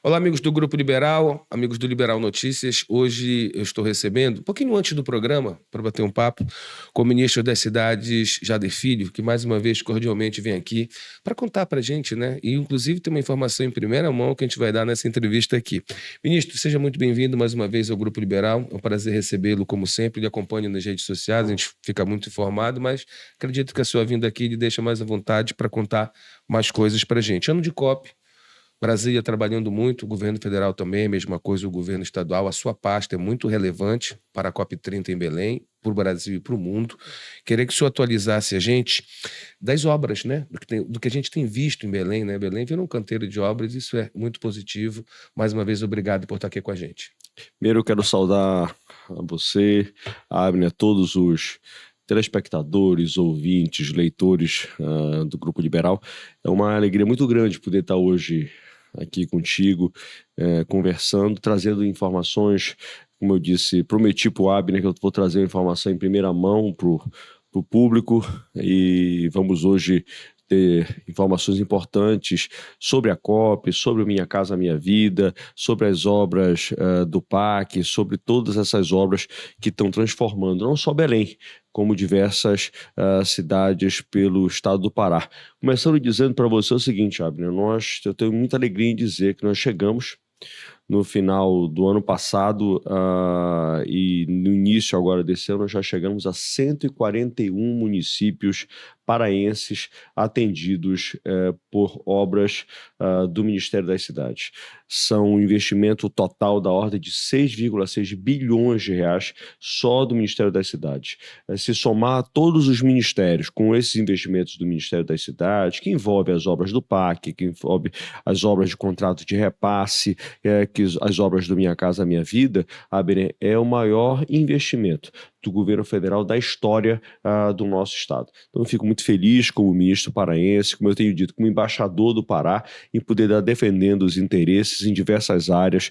Olá, amigos do Grupo Liberal, amigos do Liberal Notícias. Hoje eu estou recebendo, um pouquinho antes do programa, para bater um papo, com o ministro das Cidades, Jader Filho, que mais uma vez cordialmente vem aqui para contar para a gente, né? E inclusive tem uma informação em primeira mão que a gente vai dar nessa entrevista aqui. Ministro, seja muito bem-vindo mais uma vez ao Grupo Liberal. É um prazer recebê-lo, como sempre. Ele acompanha nas redes sociais, a gente fica muito informado, mas acredito que a sua vinda aqui lhe deixa mais à vontade para contar mais coisas para a gente. Ano de COP. Brasília trabalhando muito, o governo federal também, a mesma coisa, o governo estadual. A sua pasta é muito relevante para a COP30 em Belém, para o Brasil e para o mundo. Queria que o senhor atualizasse a gente das obras, né? Do que a gente tem visto em Belém, né? Belém virou um canteiro de obras, isso é muito positivo. Mais uma vez, obrigado por estar aqui com a gente. Primeiro, eu quero saudar a você, a Abner, a todos os telespectadores, ouvintes, leitores do Grupo Liberal. É uma alegria muito grande poder estar hoje aqui contigo, conversando, trazendo informações. Como eu disse, prometi para o Abner que eu vou trazer uma informação em primeira mão para o público, e vamos hoje ter informações importantes sobre a COP, sobre Minha Casa Minha Vida, sobre as obras do PAC, sobre todas essas obras que estão transformando não só Belém, como diversas cidades pelo estado do Pará. Começando dizendo para você o seguinte, Abner, eu tenho muita alegria em dizer que nós chegamos no final do ano passado e no início agora desse ano, nós já chegamos a 141 municípios paraenses atendidos por obras do Ministério das Cidades. São um investimento total da ordem de 6,6 bilhões de reais só do Ministério das Cidades. Se somar todos os ministérios com esses investimentos do Ministério das Cidades, que envolve as obras do PAC, que envolve as obras de contrato de repasse, as obras do Minha Casa Minha Vida, é o maior investimento do governo federal da história do nosso estado. Então eu fico muito feliz como ministro paraense, como eu tenho dito, como embaixador do Pará, em poder estar defendendo os interesses em diversas áreas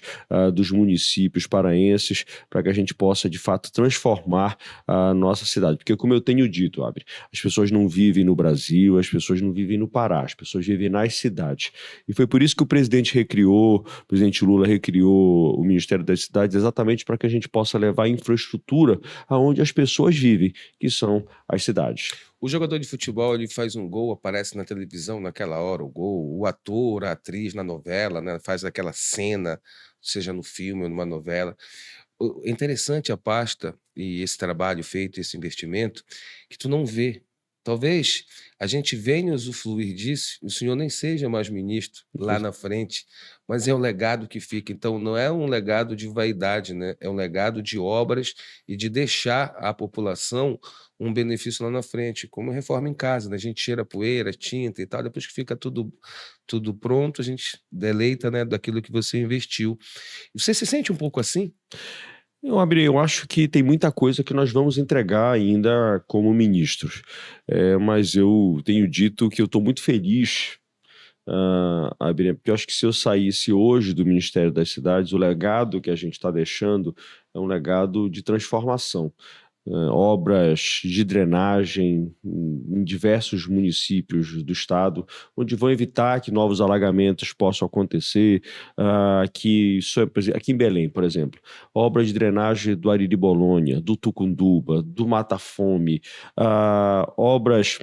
dos municípios paraenses, para que a gente possa de fato transformar a nossa cidade. Porque como eu tenho dito, as pessoas não vivem no Brasil, as pessoas não vivem no Pará, as pessoas vivem nas cidades. E foi por isso que o presidente Lula recriou o Ministério das Cidades, exatamente para que a gente possa levar infraestrutura onde as pessoas vivem, que são as cidades. O jogador de futebol, ele faz um gol, aparece na televisão naquela hora, o gol, o ator, a atriz na novela, né, faz aquela cena, seja no filme ou numa novela. É interessante a pasta e esse trabalho feito, esse investimento, que tu não vê. Talvez a gente venha usufruir disso, o senhor nem seja mais ministro lá na frente, mas é um legado que fica. Então, não é um legado de vaidade, né? É um legado de obras e de deixar à população um benefício lá na frente, como reforma em casa, né? A gente tira poeira, tinta e tal, depois que fica tudo pronto, a gente deleita, né, daquilo que você investiu. Você se sente um pouco assim? Eu acho que tem muita coisa que nós vamos entregar ainda como ministros, mas eu tenho dito que eu estou muito feliz, porque eu acho que se eu saísse hoje do Ministério das Cidades, o legado que a gente está deixando é um legado de transformação. Obras de drenagem em diversos municípios do estado, onde vão evitar que novos alagamentos possam acontecer. Aqui em Belém, por exemplo, obra de drenagem do Ariri Bolonha, do Tucunduba, do Mata Fome, obras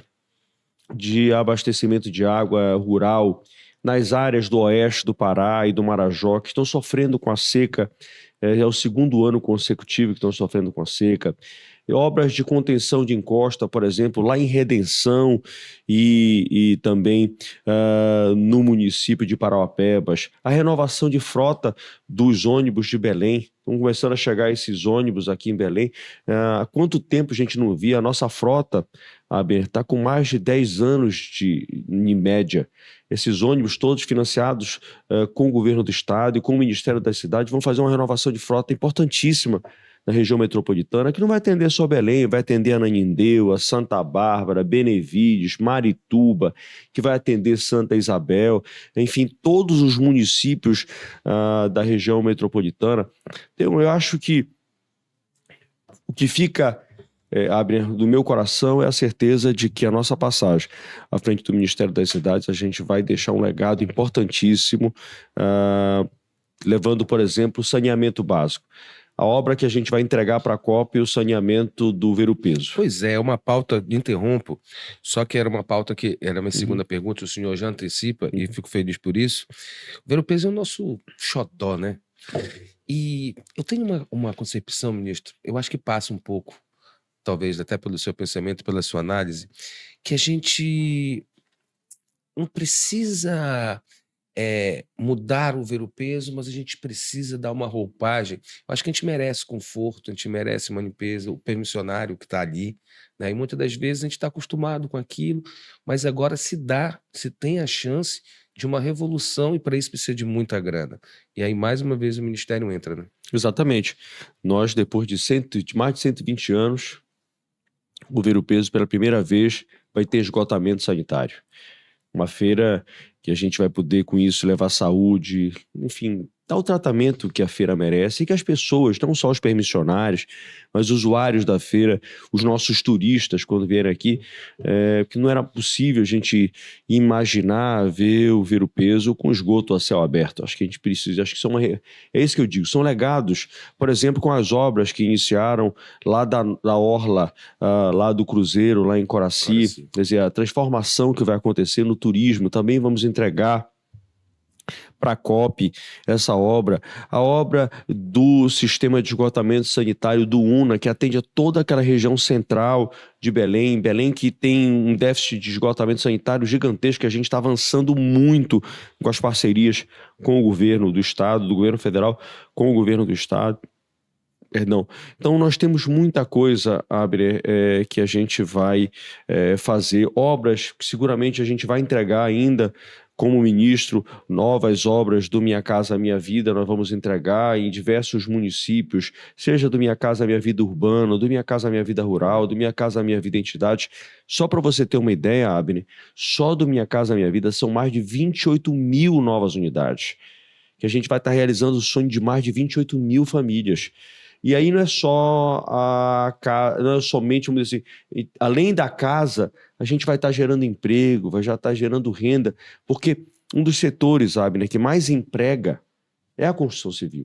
de abastecimento de água rural nas áreas do oeste do Pará e do Marajó, que estão sofrendo com a seca. É o segundo ano consecutivo que estão sofrendo com a seca. Obras de contenção de encosta, por exemplo, lá em Redenção e também no município de Parauapebas. A renovação de frota dos ônibus de Belém. Estão começando a chegar esses ônibus aqui em Belém. Há quanto tempo a gente não via? A nossa frota está com mais de 10 anos em média. Esses ônibus todos financiados com o governo do estado e com o Ministério das Cidades vão fazer uma renovação de frota importantíssima na região metropolitana, que não vai atender só Belém, vai atender Ananindeua, Santa Bárbara, Benevides, Marituba, que vai atender Santa Isabel, enfim, todos os municípios da região metropolitana. Então, eu acho que o que fica do meu coração é a certeza de que a nossa passagem à frente do Ministério das Cidades, a gente vai deixar um legado importantíssimo levando, por exemplo, o saneamento básico. A obra que a gente vai entregar para a COP é o saneamento do Ver-o-Peso. Pois é uma pauta, interrompo, só que era uma pauta que era a minha segunda pergunta, o senhor já antecipa e fico feliz por isso. O Ver-o-Peso é o nosso xodó, né? E eu tenho uma concepção, ministro, eu acho que passa um pouco, talvez até pelo seu pensamento, pela sua análise, que a gente não precisa mudar o Ver-o-Peso, mas a gente precisa dar uma roupagem. Eu acho que a gente merece conforto, a gente merece uma limpeza, o permissionário que está ali, né? E muitas das vezes a gente está acostumado com aquilo, mas agora se tem a chance de uma revolução e para isso precisa de muita grana. E aí, mais uma vez, o Ministério entra, né? Exatamente. Nós, depois de mais de 120 anos, o Ver-o-Peso, pela primeira vez, vai ter esgotamento sanitário. Uma feira que a gente vai poder, com isso, levar saúde, enfim, dar o tratamento que a feira merece e que as pessoas, não só os permissionários, mas os usuários da feira, os nossos turistas, quando vierem aqui, que não era possível a gente imaginar Ver-o-Peso com esgoto a céu aberto. Acho que a gente precisa, acho que é isso que eu digo, são legados, por exemplo, com as obras que iniciaram lá da orla, lá do Cruzeiro, lá em Coraci, quer dizer, a transformação que vai acontecer no turismo, também vamos entregar para a COP essa obra, a obra do sistema de esgotamento sanitário do UNA, que atende a toda aquela região central de Belém, que tem um déficit de esgotamento sanitário gigantesco, que a gente está avançando muito com as parcerias com o governo do estado, do governo federal, com o governo do estado. Perdão. Então nós temos muita coisa, Abner, que a gente vai fazer, obras que seguramente a gente vai entregar ainda como ministro, novas obras do Minha Casa Minha Vida, nós vamos entregar em diversos municípios, seja do Minha Casa Minha Vida Urbano, do Minha Casa Minha Vida Rural, do Minha Casa Minha Vida Entidade. Só para você ter uma ideia, Abner, só do Minha Casa Minha Vida são mais de 28 mil novas unidades, que a gente vai estar realizando o sonho de mais de 28 mil famílias. E aí não é só não é somente, vamos dizer assim, além da casa, a gente vai estar gerando emprego, vai já estar gerando renda, porque um dos setores, Abner, que mais emprega é a construção civil.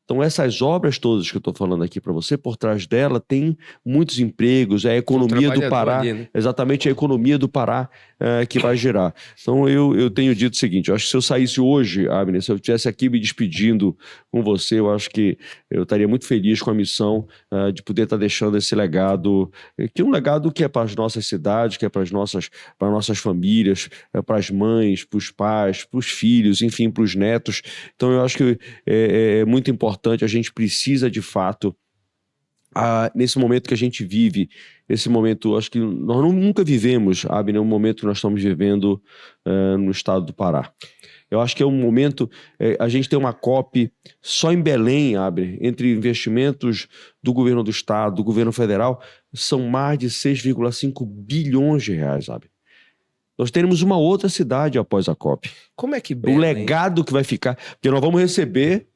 Então essas obras todas que eu estou falando aqui para você, por trás dela tem muitos empregos, é a economia do Pará, ali, né? Exatamente a economia do Pará que vai gerar. Então eu tenho dito o seguinte, eu acho que se eu saísse hoje, Abner, se eu estivesse aqui me despedindo com você, eu acho que eu estaria muito feliz com a missão de poder estar deixando esse legado, que é um legado que é para as nossas cidades, que é para as nossas famílias, para as mães, para os pais, para os filhos, enfim, para os netos. Então eu acho que é muito importante, a gente precisa de fato, nesse momento que a gente vive, esse momento, acho que nós nunca vivemos, Abner, um momento que nós estamos vivendo no estado do Pará. Eu acho que é um momento, a gente tem uma COP só em Belém, Abner, entre investimentos do governo do estado, do governo federal, são mais de 6,5 bilhões de reais, Abner. Nós teremos uma outra cidade após a COP. Como é que Belém... O legado que vai ficar, porque nós vamos receber...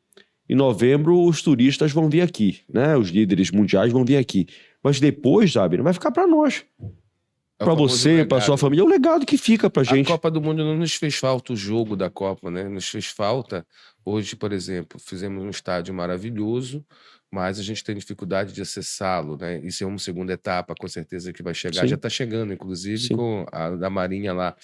Em novembro, os turistas vão vir aqui, né? Os líderes mundiais vão vir aqui. Mas depois, sabe, não vai ficar para nós. Para você, para sua família. É o legado que fica para gente. A Copa do Mundo não nos fez falta o jogo da Copa, né? Nos fez falta. Hoje, por exemplo, fizemos um estádio maravilhoso, mas a gente tem dificuldade de acessá-lo, né? Isso é uma segunda etapa, com certeza, que vai chegar. Sim. Já está chegando, inclusive, sim, com a da Marinha lá.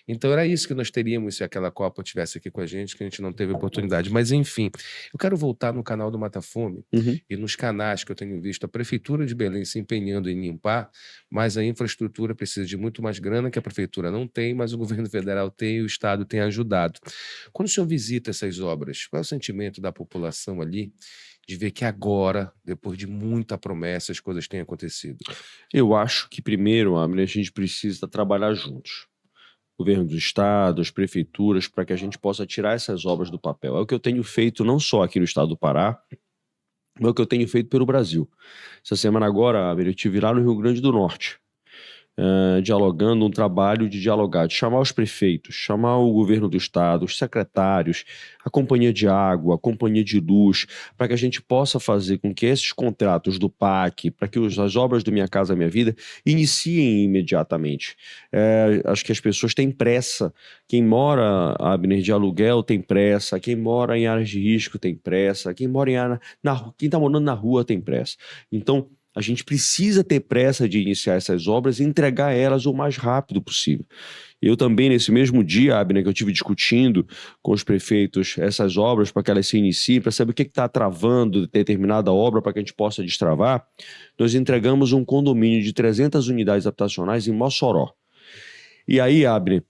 Então era isso que nós teríamos se aquela Copa estivesse aqui com a gente, que a gente não teve oportunidade. Mas, enfim, eu quero voltar no canal do Mata Fome e nos canais que eu tenho visto a Prefeitura de Belém se empenhando em limpar, mas a infraestrutura precisa de muito mais grana, que a Prefeitura não tem, mas o governo federal tem e o Estado tem ajudado. Quando o senhor visita essas obras, qual é o sentimento da população ali de ver que agora, depois de muita promessa, as coisas têm acontecido? Eu acho que primeiro, Abner, a gente precisa trabalhar juntos. O governo do estado, as prefeituras, para que a gente possa tirar essas obras do papel. É o que eu tenho feito não só aqui no estado do Pará, mas é o que eu tenho feito pelo Brasil. Essa semana agora, Abner, eu estive lá no Rio Grande do Norte. dialogando, um trabalho de dialogar, de chamar os prefeitos, chamar o governo do estado, os secretários, a companhia de água, a companhia de luz, para que a gente possa fazer com que esses contratos do PAC, para que as obras do Minha Casa Minha Vida iniciem imediatamente. Acho que as pessoas têm pressa. Quem mora, Abner, de aluguel tem pressa, quem mora em áreas de risco tem pressa, quem mora quem está morando na rua tem pressa. Então, a gente precisa ter pressa de iniciar essas obras e entregar elas o mais rápido possível. Eu também, nesse mesmo dia, Abner, que eu estive discutindo com os prefeitos essas obras para que elas se iniciem, para saber o que está travando determinada obra para que a gente possa destravar, nós entregamos um condomínio de 300 unidades habitacionais em Mossoró. E aí, Abner,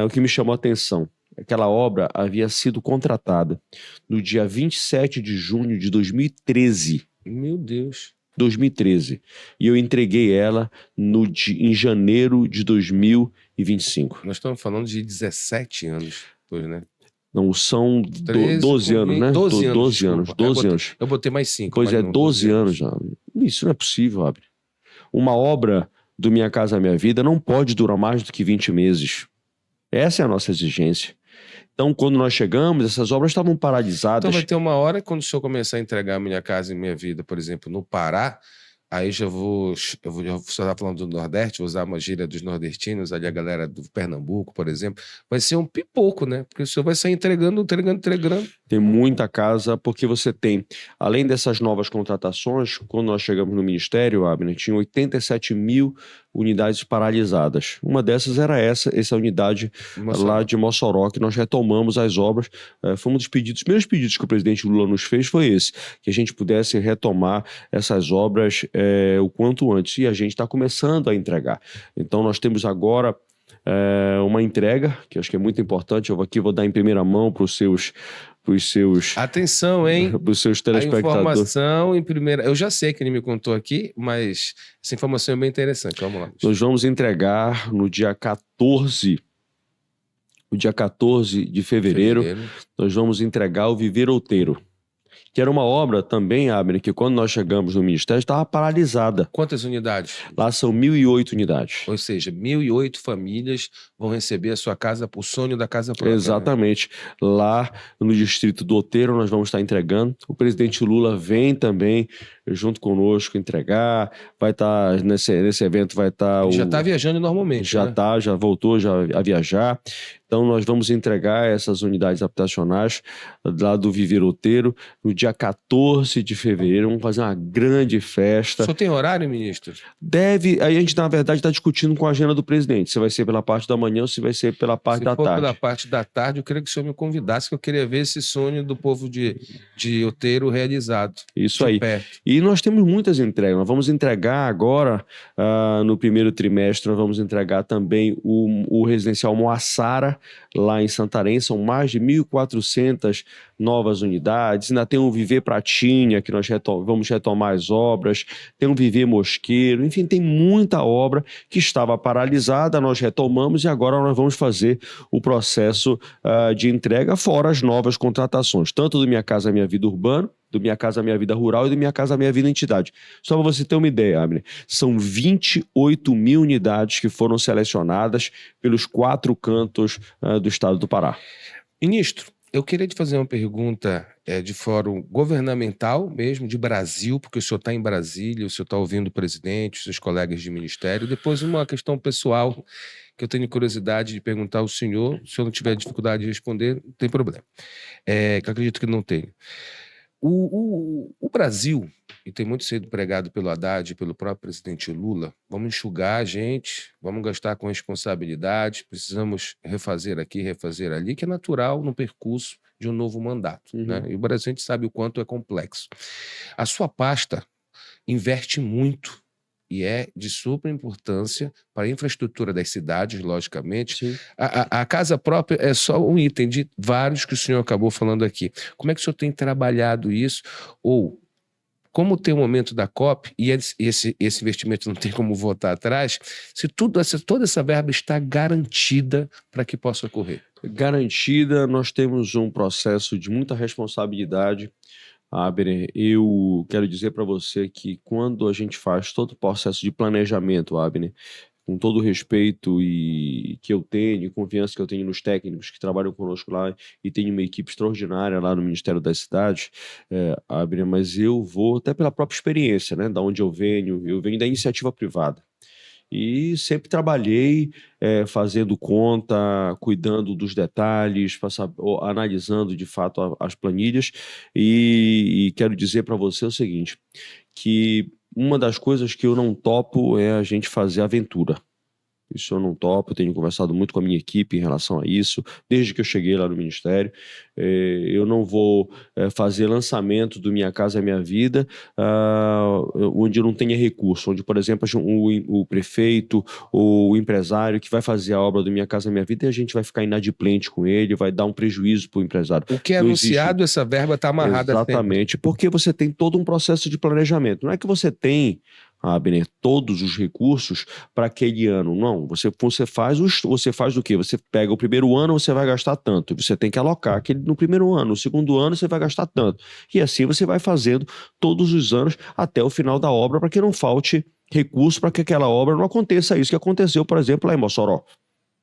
o que me chamou a atenção, aquela obra havia sido contratada no dia 27 de junho de 2013. Meu Deus. 2013. E eu entreguei ela em janeiro de 2025. Nós estamos falando de 17 anos, pois, né? Não, são 12 anos, né? 12 anos. 12 anos. 12 anos. Eu botei mais 5. Pois é, 12 anos já. Isso não é possível, Abner. Uma obra do Minha Casa Minha Vida não pode durar mais do que 20 meses. Essa é a nossa exigência. Então, quando nós chegamos, essas obras estavam paralisadas. Então vai ter uma hora, quando o senhor começar a entregar Minha Casa e Minha Vida, por exemplo, no Pará, aí já vou. O senhor está falando do Nordeste, vou usar uma gíria dos nordestinos, ali a galera do Pernambuco, por exemplo. Vai ser um pipoco, né? Porque o senhor vai sair entregando. Tem muita casa, porque você tem, além dessas novas contratações, quando nós chegamos no Ministério, Abner, tinha 87 mil unidades paralisadas. Uma dessas era essa unidade lá de Mossoró, que nós retomamos as obras. Foi um dos primeiros pedidos que o presidente Lula nos fez foi esse, que a gente pudesse retomar essas obras o quanto antes. E a gente está começando a entregar. Então nós temos agora uma entrega, que acho que é muito importante. Eu aqui vou dar em primeira mão para os seus... Atenção, hein? Para os seus telespectadores. A informação em primeira... Eu já sei que ele me contou aqui, mas essa informação é bem interessante. Vamos lá. Nós vamos entregar no dia 14... No dia 14 de fevereiro, nós vamos entregar o Viver Outeiro, que era uma obra também, Abner, que quando nós chegamos no Ministério estava paralisada. Quantas unidades? Lá são 1.008 unidades. Ou seja, 1.008 famílias vão receber a sua casa, o sonho da casa própria. Exatamente. Né? Lá no distrito do Outeiro nós vamos estar entregando. O presidente Lula vem também junto conosco entregar. Vai estar nesse evento, vai estar... Já está viajando normalmente, já está, né? Já voltou a viajar. Então nós vamos entregar essas unidades habitacionais lá do Viver Outeiro no dia 14 de fevereiro. Vamos fazer uma grande festa. O senhor tem horário, ministro? Aí a gente, na verdade, está discutindo com a agenda do presidente, se vai ser pela parte da manhã ou se vai ser pela parte da tarde. Se for pela parte da tarde, eu queria que o senhor me convidasse, que eu queria ver esse sonho do povo de Outeiro realizado. Isso aí. Perto. E nós temos muitas entregas. Nós vamos entregar agora, no primeiro trimestre, nós vamos entregar também o residencial Moassara, lá em Santarém. São mais de 1.400 novas unidades. Ainda tem o Viver Pratinha, que nós vamos retomar as obras. Tem o Viver Mosqueiro. Enfim, tem muita obra que estava paralisada, nós retomamos e agora nós vamos fazer o processo de entrega, fora as novas contratações, tanto do Minha Casa Minha Vida Urbano, do Minha Casa Minha Vida Rural e do Minha Casa Minha Vida Entidade. Só para você ter uma ideia, Abner, são 28 mil unidades que foram selecionadas pelos 4 cantos do estado do Pará. Ministro, eu queria te fazer uma pergunta de fórum governamental mesmo, de Brasil, porque o senhor está em Brasília, o senhor está ouvindo o presidente, os seus colegas de ministério. Depois uma questão pessoal que eu tenho curiosidade de perguntar ao senhor. Se o senhor não tiver dificuldade de responder, não tem problema. Que eu acredito que não tenho. O Brasil, e tem muito sido pregado pelo Haddad e pelo próprio presidente Lula, vamos enxugar a gente, vamos gastar com responsabilidade, precisamos refazer aqui, refazer ali, que é natural no percurso de um novo mandato. Né? E o Brasil, a gente sabe o quanto é complexo. A sua pasta investe muito e é de super importância para a infraestrutura das cidades, logicamente. A casa própria é só um item de vários que o senhor acabou falando aqui. Como é que o senhor tem trabalhado isso? Ou como tem o momento da COP e esse investimento não tem como voltar atrás, se toda essa verba está garantida para que possa ocorrer? Garantida, nós temos um processo de muita responsabilidade Abner, eu quero dizer para você que quando a gente faz todo o processo de planejamento, Abner, com todo o respeito e que eu tenho, confiança que eu tenho nos técnicos que trabalham conosco lá e tenho uma equipe extraordinária lá no Ministério das Cidades, Abner, mas eu vou até pela própria experiência, né, da onde eu venho da iniciativa privada. E sempre trabalhei fazendo conta, cuidando dos detalhes, analisando de fato as planilhas. E quero dizer para você o seguinte, que uma das coisas que eu não topo é a gente fazer aventura. Isso eu não topo, eu tenho conversado muito com a minha equipe em relação a isso, desde que eu cheguei lá no Ministério. Eu não vou fazer lançamento do Minha Casa Minha Vida onde não tenha recurso, onde, por exemplo, o prefeito ou o empresário que vai fazer a obra do Minha Casa Minha Vida e a gente vai ficar inadimplente com ele, vai dar um prejuízo para o empresário. O que é anunciado, essa verba está amarrada. Exatamente, sempre. Porque você tem todo um processo de planejamento. Não é que você tem Abner, todos os recursos para aquele ano. Não, você faz o quê? Você pega o primeiro ano, você vai gastar tanto. Você tem que alocar aquele no primeiro ano. No segundo ano, você vai gastar tanto. E assim você vai fazendo todos os anos até o final da obra para que não falte recurso para que aquela obra não aconteça isso que aconteceu, por exemplo, lá em Mossoró.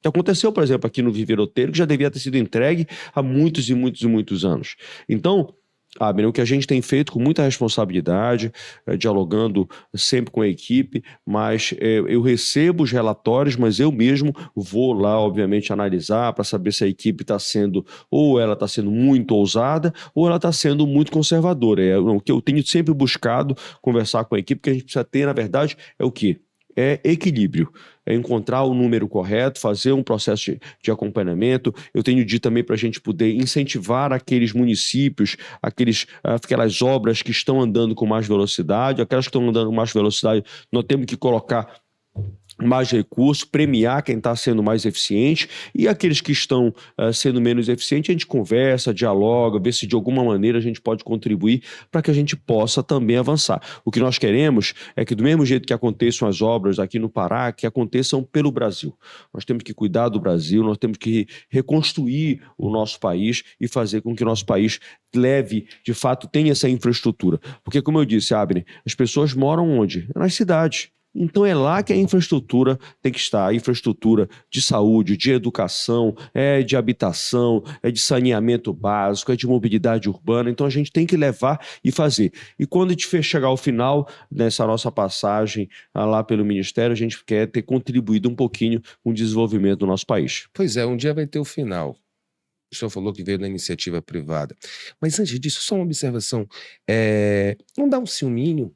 Que aconteceu, por exemplo, aqui no Viveroteiro, que já devia ter sido entregue há muitos e muitos e muitos anos. Então, Abner, o que a gente tem feito com muita responsabilidade, dialogando sempre com a equipe, mas eu recebo os relatórios, mas eu mesmo vou lá, obviamente, analisar para saber se a equipe está sendo, ou ela está sendo muito ousada, ou ela está sendo muito conservadora. O que eu tenho sempre buscado conversar com a equipe, que a gente precisa ter, na verdade, é o quê? É equilíbrio, é encontrar o número correto, fazer um processo de acompanhamento. Eu tenho dito também para a gente poder incentivar aqueles municípios, aquelas obras que estão andando com mais velocidade, aquelas que estão andando com mais velocidade, nós temos que colocar mais recursos, premiar quem está sendo mais eficiente, e aqueles que estão sendo menos eficientes, a gente conversa, dialoga, vê se de alguma maneira a gente pode contribuir para que a gente possa também avançar. O que nós queremos é que do mesmo jeito que aconteçam as obras aqui no Pará, que aconteçam pelo Brasil. Nós temos que cuidar do Brasil, nós temos que reconstruir o nosso país e fazer com que o nosso país leve, de fato, tenha essa infraestrutura. Porque, como eu disse, Abner, as pessoas moram onde? Nas cidades. Então é lá que a infraestrutura tem que estar, a infraestrutura de saúde, de educação, de habitação, de saneamento básico, de mobilidade urbana. Então a gente tem que levar e fazer. E quando a gente chegar ao final dessa nossa passagem lá pelo Ministério, a gente quer ter contribuído um pouquinho com o desenvolvimento do nosso país. Pois é, um dia vai ter o final. O senhor falou que veio da iniciativa privada. Mas antes disso, só uma observação. Não dá um ciúminho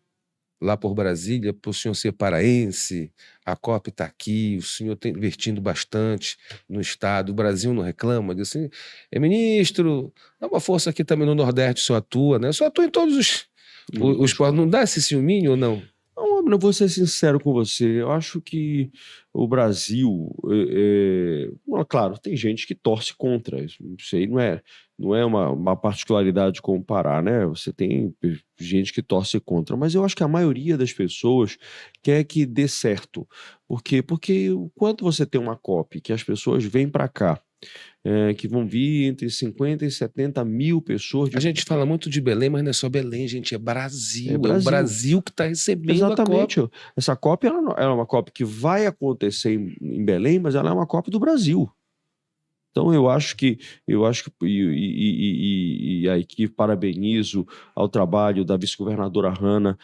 lá por Brasília, por o senhor ser paraense, a COP está aqui, o senhor está investindo bastante no Estado, o Brasil não reclama, diz assim, ministro, dá uma força aqui também no Nordeste, o senhor atua, né? O senhor atua em todos os não dá esse ciúminho ou não? Não, eu vou ser sincero com você, eu acho que o Brasil, claro, tem gente que torce contra, isso aí não é uma particularidade com o Pará, né? Você tem gente que torce contra, mas eu acho que a maioria das pessoas quer que dê certo. Por quê? Porque quando você tem uma COP, que as pessoas vêm para cá, que vão vir entre 50 e 70 mil pessoas. A gente fala muito de Belém, mas não é só Belém, gente, é Brasil. É Brasil. O Brasil que está recebendo Exatamente. a COP. Essa COP ela é uma COP que vai acontecer em Belém, mas ela é uma COP do Brasil. Então eu acho que e a equipe, parabenizo ao trabalho da vice-governadora Hanna,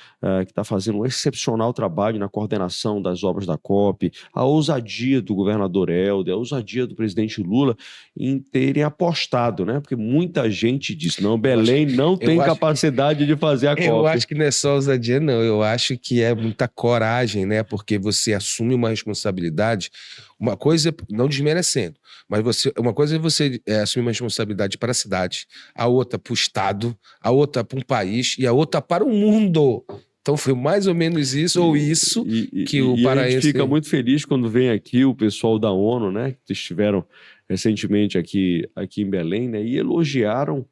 que está fazendo um excepcional trabalho na coordenação das obras da COP, a ousadia do governador Helder, a ousadia do presidente Lula em terem apostado, né? Porque muita gente diz, não, Belém não tem capacidade de fazer a COP. Eu acho que não é só ousadia, não. Eu acho que é muita coragem, né? Porque você assume uma responsabilidade. Uma coisa, não desmerecendo, mas uma coisa é você assumir uma responsabilidade para a cidade, a outra para o Estado, a outra para um país e a outra para o mundo. Então foi mais ou menos isso, ou isso, que o paraense... A gente fica muito feliz quando vem aqui o pessoal da ONU, né, que estiveram recentemente aqui em Belém, né, e elogiaram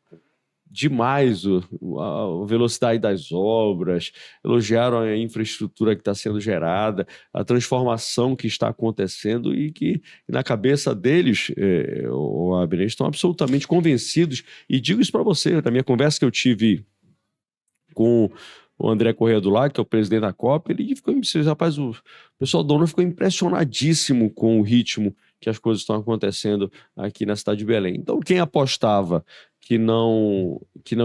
demais a velocidade das obras, elogiaram a infraestrutura que está sendo gerada, a transformação que está acontecendo e que na cabeça deles, Abner, estão absolutamente convencidos. E digo isso para você, na minha conversa que eu tive com o André Corrêa do Lar, que é o presidente da Copa, ele ficou, rapaz, o pessoal do ONU ficou impressionadíssimo com o ritmo que as coisas estão acontecendo aqui na cidade de Belém. Então, quem apostava que não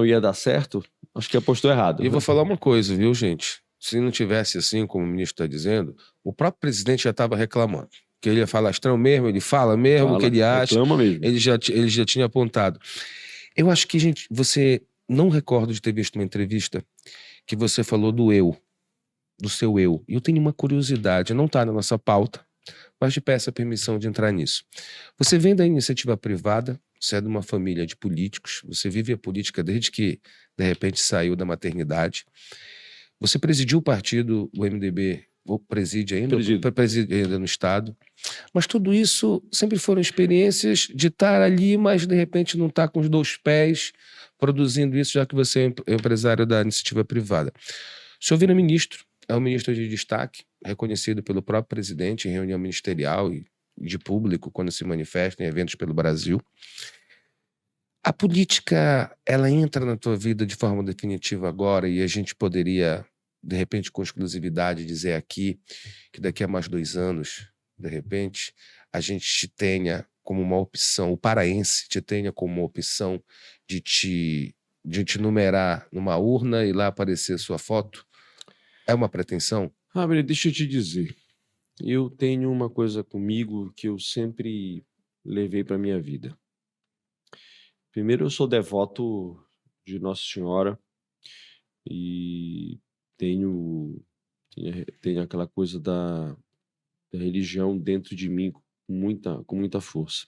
ia dar certo, acho que apostou errado. E eu vou falar uma coisa, viu, gente? Se não tivesse assim, como o ministro está dizendo, o próprio presidente já estava reclamando. Que ele é falastrão mesmo, ele fala mesmo o que ele acha. Reclama mesmo. Ele já tinha apontado. Eu acho que, gente, você não recordo de ter visto uma entrevista que você falou do seu eu. E eu tenho uma curiosidade, não está na nossa pauta, mas te peço a permissão de entrar nisso. Você vem da iniciativa privada, você é de uma família de políticos, você vive a política desde que, de repente, saiu da maternidade. Você presidiu o partido, o MDB, ou preside ainda no Estado. Mas tudo isso sempre foram experiências de estar ali, mas de repente não estar com os dois pés produzindo isso, já que você é empresário da iniciativa privada. O senhor vira ministro, é um ministro de destaque, reconhecido pelo próprio presidente em reunião ministerial e de público, quando se manifesta em eventos pelo Brasil. A política, ela entra na tua vida de forma definitiva agora e a gente poderia, de repente, com exclusividade, dizer aqui que daqui a mais 2 anos, de repente, a gente te tenha como uma opção, o paraense te tenha como uma opção de te numerar numa urna e lá aparecer sua foto? É uma pretensão? Abner, deixa eu te dizer. Eu tenho uma coisa comigo que eu sempre levei para minha vida. Primeiro, eu sou devoto de Nossa Senhora e tenho aquela coisa da religião dentro de mim com muita força.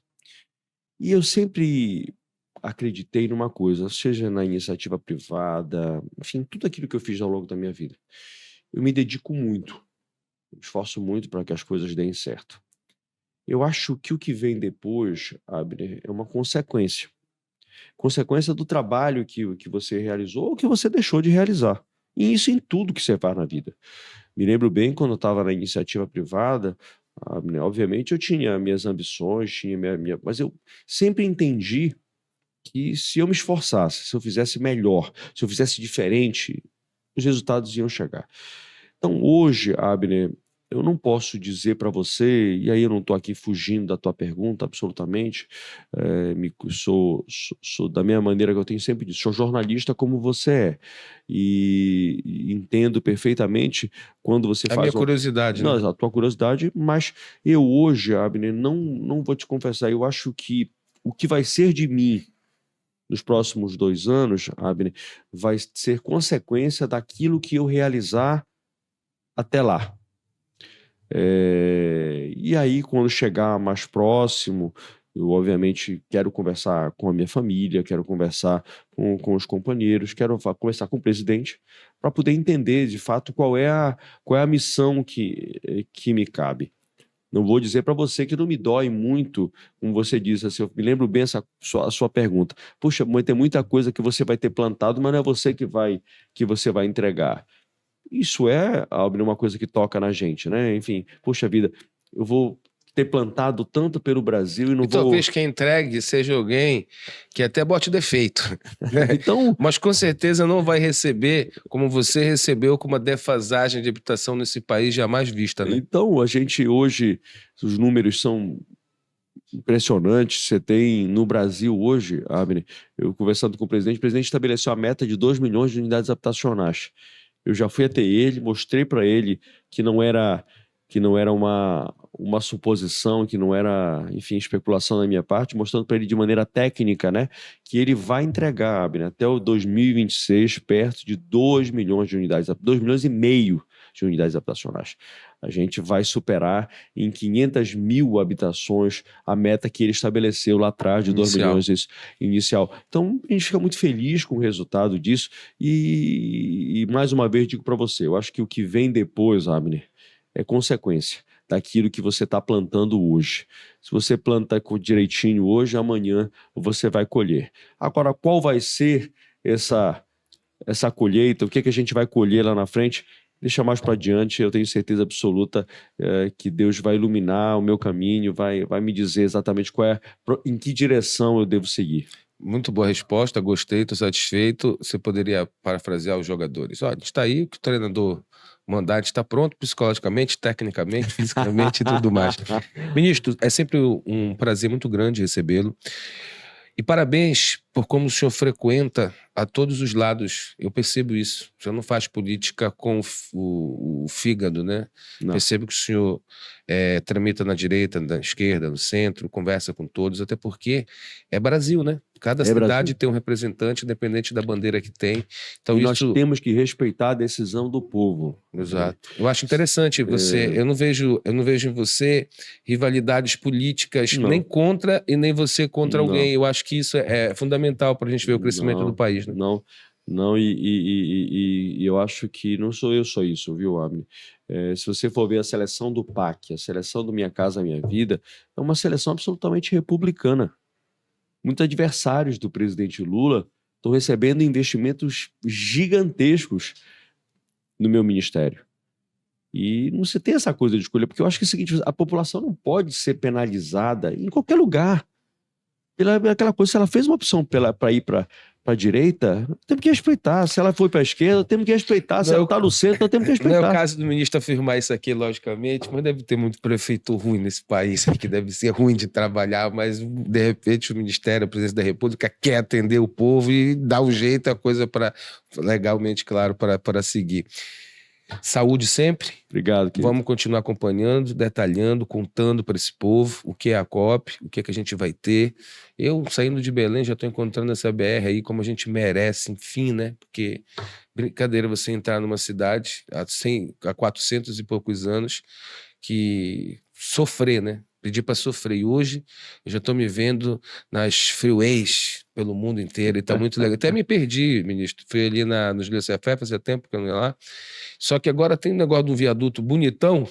E eu sempre acreditei numa coisa, seja na iniciativa privada, enfim, tudo aquilo que eu fiz ao longo da minha vida. Eu me dedico muito, me esforço muito para que as coisas deem certo. Eu acho que o que vem depois, Abner, é uma consequência. Consequência do trabalho que você realizou ou que você deixou de realizar. E isso em tudo que você faz na vida. Me lembro bem quando eu estava na iniciativa privada, obviamente eu tinha minhas ambições, tinha mas eu sempre entendi que se eu me esforçasse, se eu fizesse melhor, se eu fizesse diferente, os resultados iam chegar. Então hoje, Abner, eu não posso dizer para você, e aí eu não estou aqui fugindo da tua pergunta, absolutamente, sou da mesma maneira que eu tenho sempre dito, sou jornalista como você é, e entendo perfeitamente quando você faz... A minha curiosidade, não, né? a tua curiosidade, mas eu hoje, Abner, não vou te confessar, eu acho que o que vai ser de mim nos próximos 2 anos, Abner, vai ser consequência daquilo que eu realizar até lá. E aí, quando chegar mais próximo, eu obviamente quero conversar com a minha família, quero conversar com os companheiros, quero conversar com o presidente, para poder entender de fato qual é a missão que me cabe. Não vou dizer para você que não me dói muito, como você disse, assim, eu me lembro bem a sua pergunta. Puxa, mãe, tem muita coisa que você vai ter plantado, mas não é você que você vai entregar. Isso é uma coisa que toca na gente, né? Enfim, puxa vida, eu vou ter plantado tanto pelo Brasil e não vou... Talvez quem entregue seja alguém que até bote defeito, né? Então... Mas com certeza não vai receber como você recebeu, com uma defasagem de habitação nesse país jamais vista, né? Então, a gente hoje, os números são impressionantes. Você tem no Brasil hoje, Abner, eu conversando com o presidente estabeleceu a meta de 2 milhões de unidades habitacionais. Eu já fui até ele, mostrei para ele que não era uma suposição, que não era, enfim, especulação da minha parte, mostrando para ele de maneira técnica, né, que ele vai entregar, Abner, até o 2026, perto de 2 milhões de unidades, 2 milhões e meio de unidades habitacionais. A gente vai superar em 500 mil habitações a meta que ele estabeleceu lá atrás de 2 milhões inicial. Então, a gente fica muito feliz com o resultado disso e mais uma vez digo para você, eu acho que o que vem depois, Abner, é consequência daquilo que você está plantando hoje. Se você planta direitinho hoje, amanhã você vai colher. Agora, qual vai ser essa colheita? O que a gente vai colher lá na frente? Deixa mais para adiante, eu tenho certeza absoluta que Deus vai iluminar o meu caminho, vai me dizer exatamente em que direção eu devo seguir. Muito boa resposta, gostei, estou satisfeito. Você poderia parafrasear os jogadores. Olha, a gente está aí, o que o treinador mandar, a gente está pronto psicologicamente, tecnicamente, fisicamente e tudo mais. Ministro, é sempre um prazer muito grande recebê-lo. E parabéns por como o senhor frequenta a todos os lados. Eu percebo isso. O senhor não faz política com o fígado, né? Não. Percebo que o senhor tramita na direita, na esquerda, no centro, conversa com todos, até porque é Brasil, né? Cada cidade Brasil. tem um representante, independente da bandeira que tem. Então, e nós temos que respeitar a decisão do povo. Exato. Eu acho interessante você. Eu não vejo em você rivalidades políticas, Não. nem contra e nem você contra Não. alguém. Eu acho que isso é fundamental para a gente ver o crescimento do país, né? Não, e eu acho que não sou eu só isso, viu, Abner? Se você for ver a seleção do PAC, a seleção do Minha Casa Minha Vida, é uma seleção absolutamente republicana. Muitos adversários do presidente Lula estão recebendo investimentos gigantescos no meu ministério. E não se tem essa coisa de escolha, porque eu acho que é o seguinte, a população não pode ser penalizada em qualquer lugar. Aquela coisa, se ela fez uma opção para ir para a direita, temos que respeitar. Se ela foi para a esquerda, temos que respeitar. Se ela está no centro, temos que respeitar. Não é o caso do ministro afirmar isso aqui, logicamente, mas deve ter muito prefeito ruim nesse país, que deve ser ruim de trabalhar, mas de repente o Ministério, a Presidência da República quer atender o povo e dar um jeito, a coisa para legalmente, claro, para seguir. Saúde sempre. Obrigado, querido. Vamos continuar acompanhando, detalhando, contando para esse povo o que é a COP, o que é que a gente vai ter. Eu, saindo de Belém, já estou encontrando essa BR aí como a gente merece, enfim, né? Porque brincadeira você entrar numa cidade há 400 e poucos anos que sofrer, né? Pedir para sofrer. E hoje eu já estou me vendo nas freeways pelo mundo inteiro e está muito legal. Até me perdi, ministro. Fui ali no Júlio Cefé, fazia tempo que eu não ia lá. Só que agora tem um negócio de um viaduto bonitão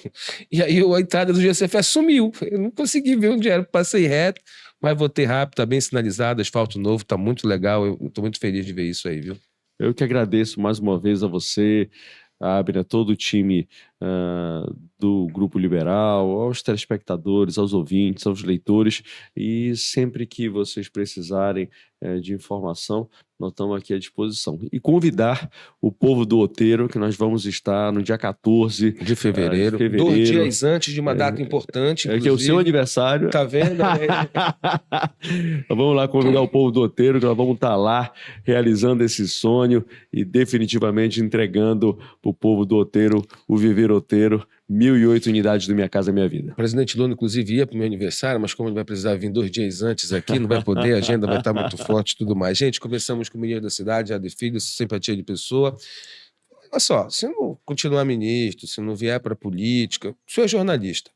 e aí a entrada do Júlio Cefé sumiu. Eu não consegui ver onde era. Passei reto, mas voltei rápido, está bem sinalizado, asfalto novo, está muito legal. Eu estou muito feliz de ver isso aí, viu? Eu que agradeço mais uma vez a você, a Abner, a todo o time do Grupo Liberal, aos telespectadores, aos ouvintes, aos leitores, e sempre que vocês precisarem de informação, nós estamos aqui à disposição. E convidar o povo do Outeiro, que nós vamos estar no dia 14 de fevereiro. 2 dias antes de uma data importante, que é o seu aniversário. Tá vendo? Vamos lá convidar o povo do Outeiro, que nós vamos estar lá realizando esse sonho e definitivamente entregando para o povo do Outeiro o Viver Outeiro, 1.008 unidades do Minha Casa Minha Vida. O presidente Lula, inclusive, ia para o meu aniversário, mas como ele vai precisar vir 2 dias antes aqui, não vai poder, a agenda vai estar muito forte e tudo mais. Gente, começamos com o menino da cidade, Jader Filho, simpatia de pessoa. Olha só, se não continuar ministro, se não vier para a política, o senhor é jornalista.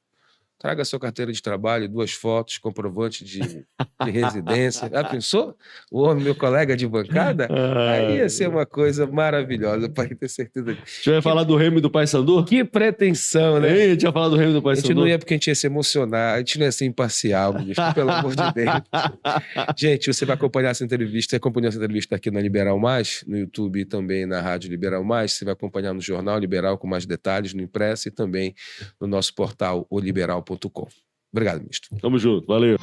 Traga sua carteira de trabalho, 2 fotos, comprovante de residência. Já pensou? O homem, meu colega de bancada? Aí ia ser uma coisa maravilhosa, pode ter certeza. A gente vai falar do Remo e do Paysandu? Que pretensão, né? A gente ia falar do Remo e do Paysandu? A gente não ia porque a gente ia se emocionar, a gente não ia ser imparcial, ministro, pelo amor de Deus. Gente, você vai acompanhar essa entrevista, você acompanhou essa entrevista aqui na Liberal Mais, no YouTube e também na Rádio Liberal Mais, você vai acompanhar no Jornal Liberal com mais detalhes, no impresso e também no nosso portal oliberal.com. Obrigado, ministro. Tamo junto, valeu.